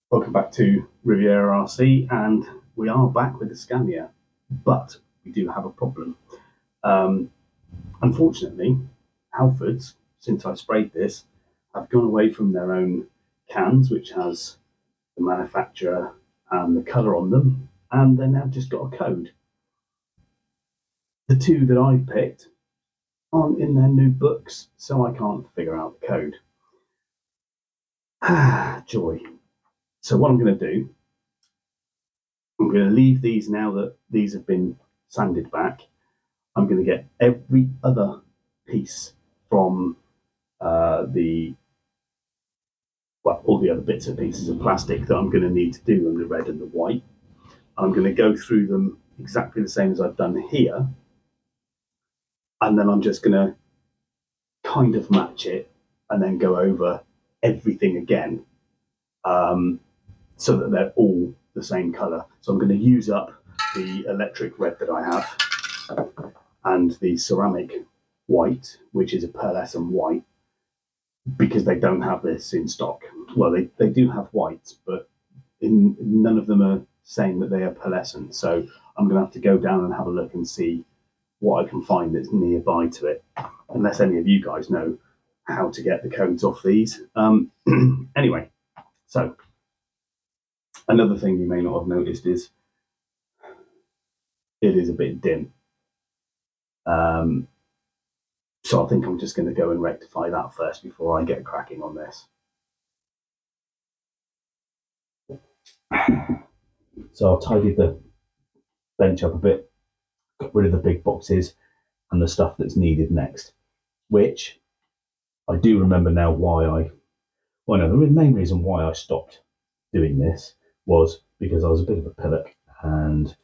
Welcome back to Riviera RC, and we are back with the Scania, but we do have a problem. Um, Unfortunately, Halfords, since I sprayed this, have gone away from their own cans, which has the manufacturer and the colour on them, and they now just got a code. The two that I've picked aren't in their new books, so I can't figure out the code. Ah, joy. So what I'm going to do, I'm going to leave these now that these have been sanded back. I'm going to get every other piece from all the other bits and pieces of plastic that I'm going to need to do in the red and the white. I'm going to go through them exactly the same as I've done here, and then I'm just going to kind of match it and then go over everything again, so that they're all the same color. So I'm going to use up the electric red that I have and the ceramic white, which is a pearlescent white, because they don't have this in stock. Well, they do have whites, but none of them are saying that they are pearlescent. So I'm going to have to go down and have a look and see what I can find that's nearby to it, unless any of you guys know how to get the codes off these. Anyway, so another thing you may not have noticed is it is a bit dim. So I think I'm just going to go and rectify that first before I get cracking on this. So I've tidied the bench up a bit, got rid of the big boxes and the stuff that's needed next, which I do remember now the main reason why I stopped doing this was because I was a bit of a pillock and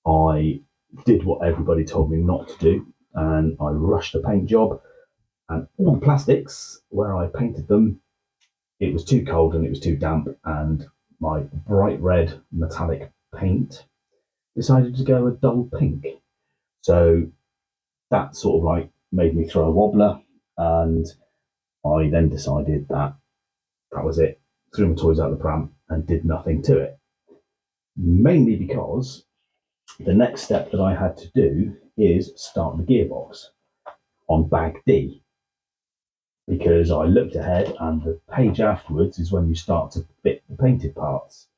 I did what everybody told me not to do, and I rushed the paint job, and all the plastics where I painted them, it was too cold and it was too damp, and my bright red metallic paint decided to go a dull pink. So that sort of like made me throw a wobbler, and I then decided that that was it. Threw my toys out of the pram and did nothing to it. Mainly because the next step that I had to do is start the gearbox on bag D, because I looked ahead and the page afterwards is when you start to fit the painted parts.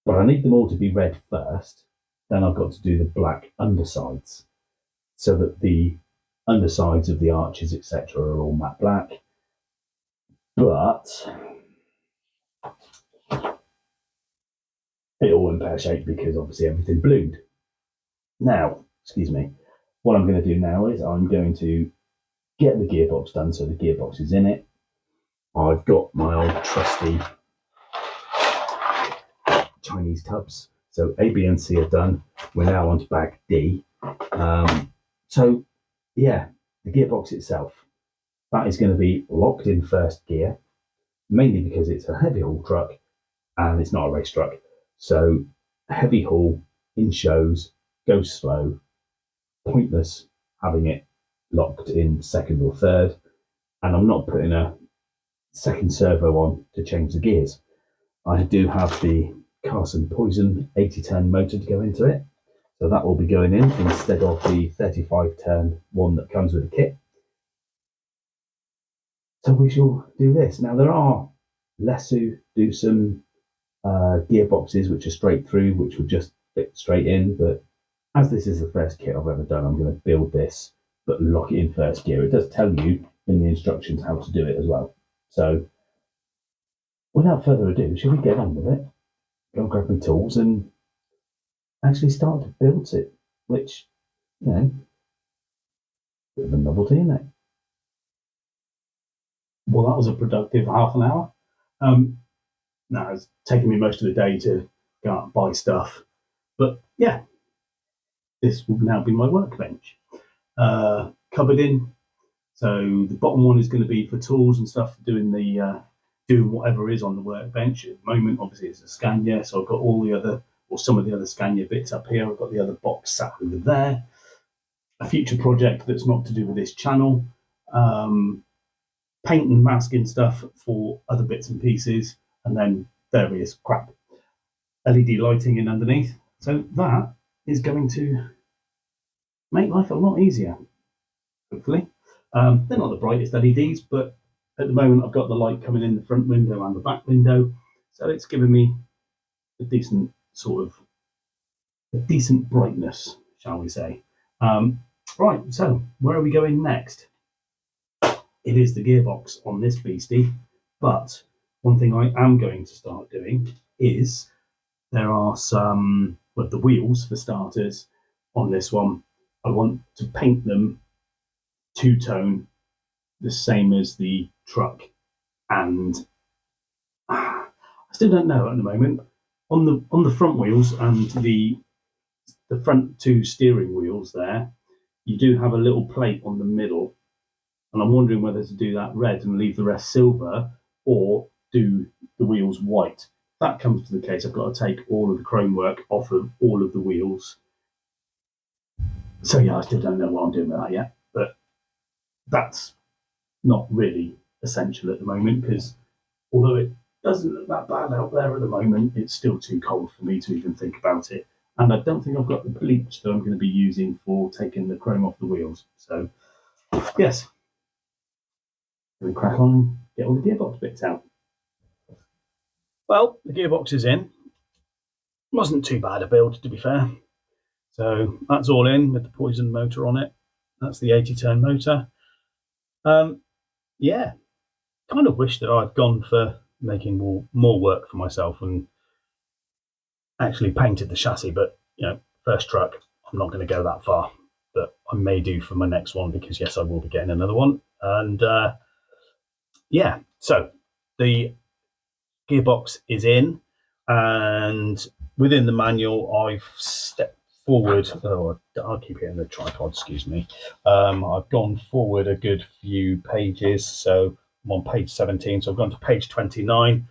But I need them all to be red first, then I've got to do the black undersides so that the undersides of the arches, etc., are all matte black. But it all in pear shape because obviously everything bloomed. Now, excuse me, what I'm going to do now is I'm going to get the gearbox done so the gearbox is in it. I've got my old trusty Chinese tubs. So A, B, and C are done. We're now on to bag D. So, yeah, the gearbox itself, that is going to be locked in first gear, mainly because it's a heavy haul truck and it's not a race truck. So, heavy haul in shows, goes slow, pointless having it locked in second or third. And I'm not putting a second servo on to change the gears. I do have the Carson Poison 80-turn motor to go into it, so that will be going in instead of the 35-turn one that comes with the kit. So we shall do this. Now there are less who do some gearboxes which are straight through, which would just fit straight in, but as this is the first kit I've ever done, I'm going to build this but lock it in first gear. It does tell you in the instructions how to do it as well. So without further ado, shall we get on with it? Go and grab my tools and actually start to build it, which, bit of a novelty, isn't it? Well, that was a productive half an hour. Now it's taken me most of the day to go out and buy stuff, but yeah, this will now be my workbench. Covered in, so the bottom one is going to be for tools and stuff, doing whatever is on the workbench. At the moment, obviously, it's a Scania, so I've got all the other, or some of the other Scania bits up here. I've got the other box sat over there. A future project that's not to do with this channel. Paint and masking stuff for other bits and pieces, and then various crap LED lighting in underneath. So that is going to make life a lot easier, hopefully. They're not the brightest LEDs, but at the moment I've got the light coming in the front window and the back window, so it's giving me a decent brightness, shall we say. Right, so where are we going next? It is the gearbox on this beastie, but one thing I am going to start doing is there are some, well, the wheels for starters on this one. I want to paint them two-tone, the same as the truck, and I still don't know at the moment. On the front wheels and the front two steering wheels there, you do have a little plate on the middle, and I'm wondering whether to do that red and leave the rest silver, or do the wheels white. If that comes to the case, I've got to take all of the chrome work off of all of the wheels. So yeah, I still don't know what I'm doing with that yet, but that's not really essential at the moment, because although it doesn't look that bad out there at the moment, it's still too cold for me to even think about it. And I don't think I've got the bleach that I'm going to be using for taking the chrome off the wheels. So yes, we crack on and get all the gearbox bits out. Well, the gearbox is in. Wasn't too bad a build, to be fair. So that's all in with the Poison motor on it. That's the 80-turn motor. Yeah, kind of wish that I'd gone for making more work for myself and actually painted the chassis, but first truck, I'm not going to go that far. But I may do for my next one, because yes, I will be getting another one. And yeah, so the gearbox is in, and within the manual I've stepped forward. I'll keep it in the tripod, excuse me. I've gone forward a good few pages, so I'm on page 17, so I've gone to page 29,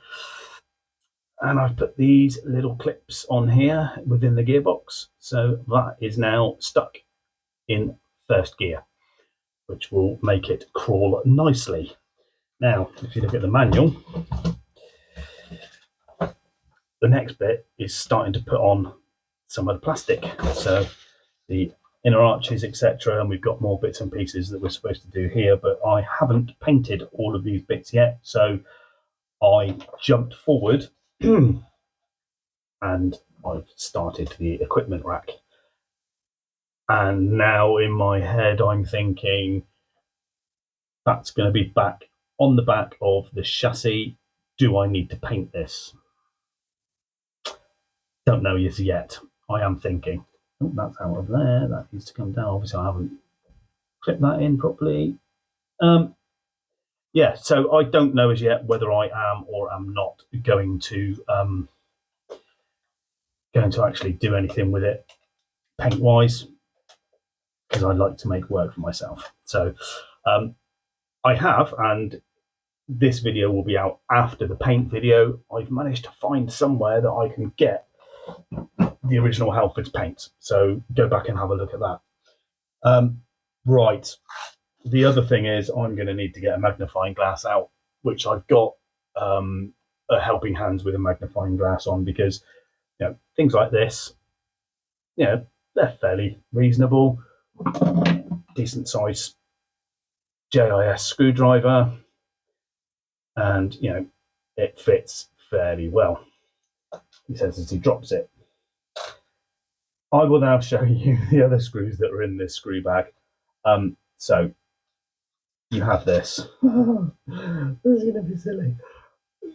and I've put these little clips on here within the gearbox, so that is now stuck in first gear, which will make it crawl nicely. Now, if you look at the manual, the next bit is starting to put on some of the plastic, so the inner arches, etc., and we've got more bits and pieces that we're supposed to do here, but I haven't painted all of these bits yet, so I jumped forward and I've started the equipment rack. And now in my head I'm thinking that's going to be back on the back of the chassis. Do I need to paint this? Don't know as yet. I am thinking. Oh, that's out of there. That needs to come down. Obviously I haven't clipped that in properly. Yeah, so I don't know as yet whether I am or am not going to actually do anything with it paint wise, because I like to make work for myself. So I have, and this video will be out after the paint video. I've managed to find somewhere that I can get the original Halfords paint, so go back and have a look at that. Right, the other thing is I'm going to need to get a magnifying glass out, which I've got a helping hand with a magnifying glass on, because things like this, they're fairly reasonable, decent size JIS screwdriver, and it fits fairly well, he says as he drops it. I will now show you the other screws that are in this screw bag. So you have this. This is going to be silly.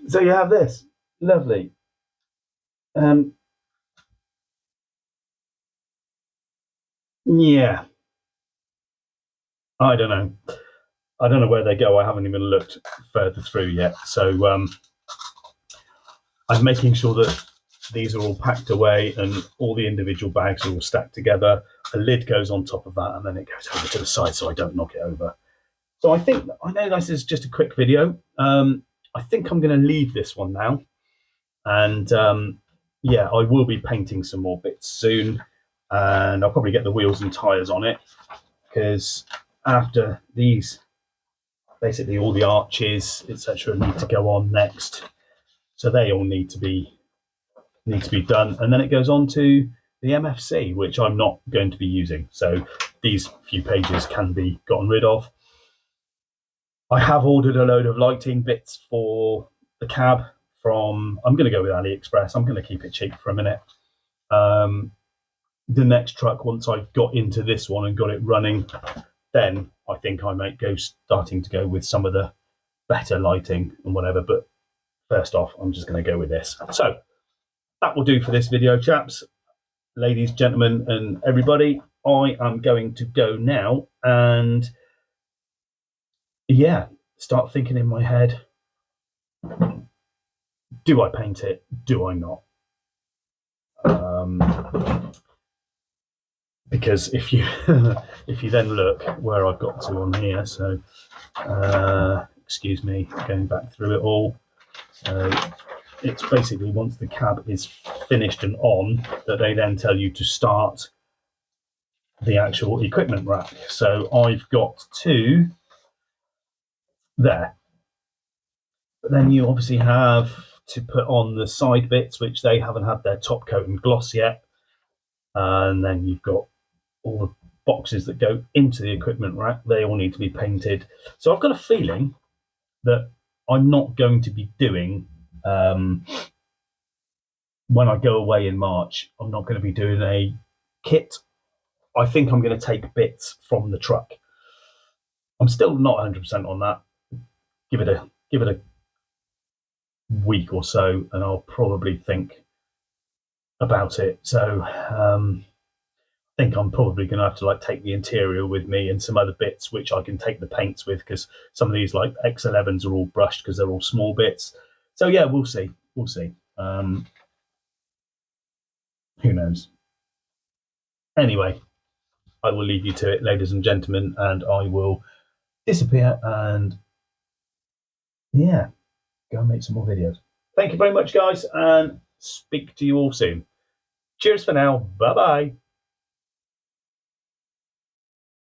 So you have this. Lovely. Yeah. I don't know. I don't know where they go. I haven't even looked further through yet. So I'm making sure that these are all packed away and all the individual bags are all stacked together. A lid goes on top of that, and then it goes over to the side so I don't knock it over. So I know this is just a quick video. I think I'm going to leave this one now. And yeah, I will be painting some more bits soon. And I'll probably get the wheels and tyres on it, because after these, basically all the arches, etc., need to go on next. So they all need to be done, and then it goes on to the MFC, which I'm not going to be using. So these few pages can be gotten rid of. I have ordered a load of lighting bits for the cab from, I'm going to go with AliExpress. I'm going to keep it cheap for a minute. The next truck, once I've got into this one and got it running, then I think I might starting to go with some of the better lighting and whatever. But first off, I'm just going to go with this. So that will do for this video, chaps, ladies, gentlemen, and everybody. I am going to go now and, yeah, start thinking in my head, do I paint it? Do I not? Because if you if you then look where I've got to on here, so excuse me, going back through it all. So it's basically once the cab is finished and on, that they then tell you to start the actual equipment rack. So I've got two there. But then you obviously have to put on the side bits, which they haven't had their top coat and gloss yet. And then you've got all the boxes that go into the equipment rack. They all need to be painted. So I've got a feeling that I'm not going to be doing, when I go away in March, I'm not going to be doing a kit. I think I'm going to take bits from the truck. I'm still not 100% on that. Give it a week or so, and I'll probably think about it. So I think I'm probably going to have to take the interior with me and some other bits which I can take the paints with, because some of these like X11s are all brushed because they're all small bits. So yeah, we'll see. Who knows? Anyway, I will leave you to it, ladies and gentlemen, and I will disappear and, yeah, go and make some more videos. Thank you very much, guys, and speak to you all soon. Cheers for now. Bye-bye.